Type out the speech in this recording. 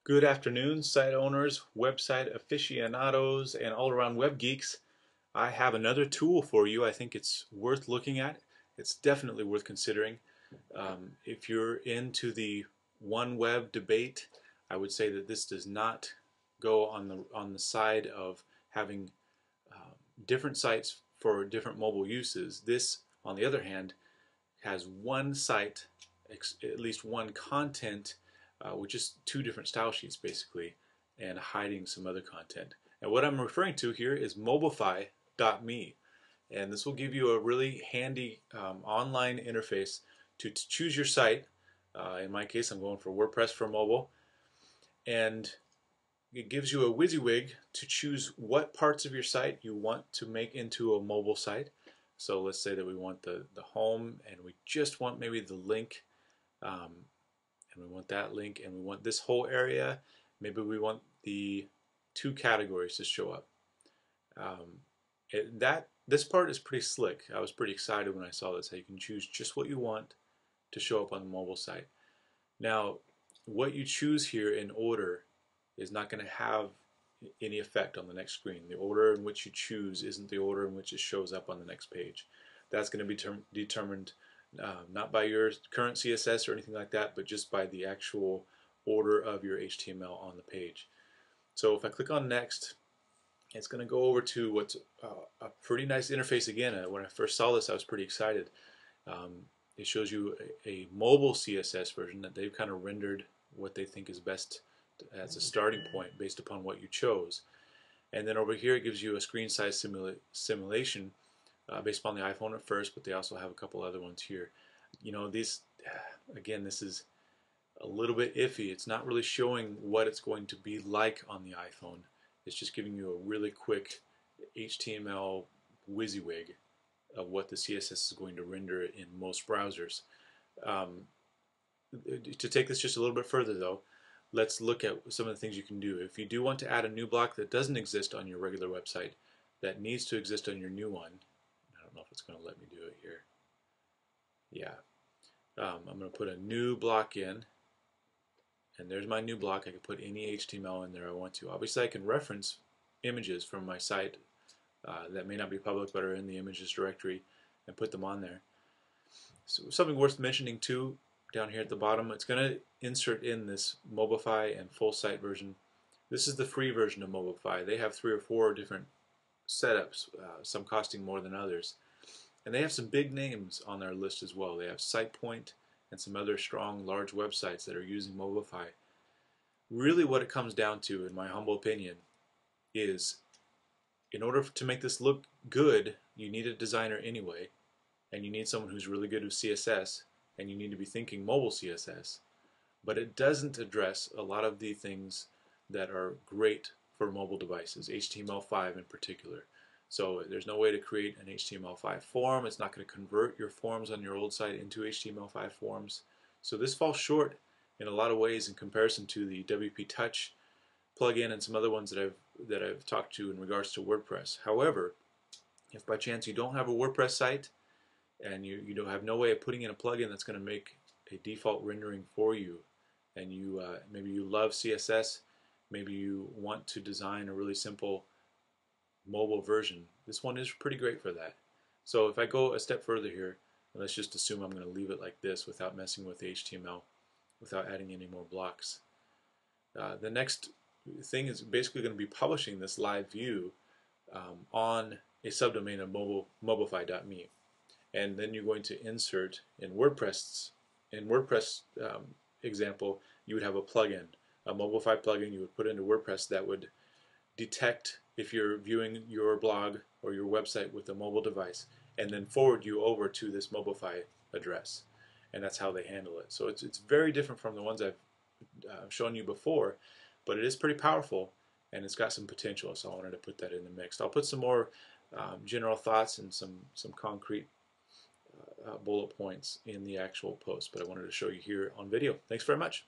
Good afternoon, site owners, website aficionados, and all around web geeks. I have another tool for you. I think it's worth looking at. It's definitely worth considering. If you're into the OneWeb debate, I would say that this does not go on the side of having different sites for different mobile uses. This, on the other hand, has one site, at least one content, with just two different style sheets basically, and hiding some other content. And what I'm referring to here is Mobilify.me, and this will give you a really handy online interface to choose your site. In my case, I'm going for WordPress for mobile, and it gives you a WYSIWYG to choose what parts of your site you want to make into a mobile site. So let's say that we want the home, and we just want maybe the link, and we want that link, and we want this whole area. Maybe we want the two categories to show up. This part is pretty slick. I was pretty excited when I saw this, how you can choose just what you want to show up on the mobile site. Now, what you choose here in order is not going to have any effect on the next screen. The order in which you choose isn't the order in which it shows up on the next page. That's going to be determined not by your current CSS or anything like that, but just by the actual order of your HTML on the page. So if I click on next, it's going to go over to what's a pretty nice interface again. When I first saw this, I was pretty excited. It shows you a mobile CSS version that they've kind of rendered what they think is best as a starting point based upon what you chose. And then over here it gives you a screen size simulation based upon the iPhone at first, but they also have a couple other ones here. You know, these, again, this is a little bit iffy. It's not really showing what it's going to be like on the iPhone. It's just giving you a really quick HTML WYSIWYG of what the CSS is going to render in most browsers. To take this just a little bit further though, let's look at some of the things you can do. If you do want to add a new block that doesn't exist on your regular website, that needs to exist on your new one, I don't know if it's going to let me do it here. Yeah. I'm going to put a new block in, and there's my new block. I can put any HTML in there I want to. Obviously I can reference images from my site that may not be public but are in the images directory and put them on there. So something worth mentioning too, down here at the bottom, it's going to insert in this Mobilify and full site version. This is the free version of Mobilify. They have 3 or 4 different setups, some costing more than others. And they have some big names on their list as well. They have SitePoint and some other strong, large websites that are using Mobilify. Really what it comes down to, in my humble opinion, is in order to make this look good, you need a designer anyway, and you need someone who's really good with CSS, and you need to be thinking mobile CSS. But it doesn't address a lot of the things that are great for mobile devices, HTML5 in particular. So there's no way to create an HTML5 form. It's not going to convert your forms on your old site into HTML5 forms. So this falls short in a lot of ways in comparison to the WP Touch plugin and some other ones that I've talked to in regards to WordPress. However, if by chance you don't have a WordPress site and you don't have no way of putting in a plugin that's going to make a default rendering for you, and you maybe you love CSS, maybe you want to design a really simple mobile version, this one is pretty great for that. So if I go a step further here, and let's just assume I'm going to leave it like this without messing with HTML, without adding any more blocks. The next thing is basically going to be publishing this live view on a subdomain of mobilify.me, and then you're going to insert in WordPress example, you would have a plugin, a Mobilify plugin you would put into WordPress that would detect if you're viewing your blog or your website with a mobile device, and then forward you over to this Mobilify address, and that's how they handle it. So it's very different from the ones I've shown you before, but it is pretty powerful and it's got some potential, so I wanted to put that in the mix. I'll put some more general thoughts and some concrete bullet points in the actual post, but I wanted to show you here on video. Thanks very much.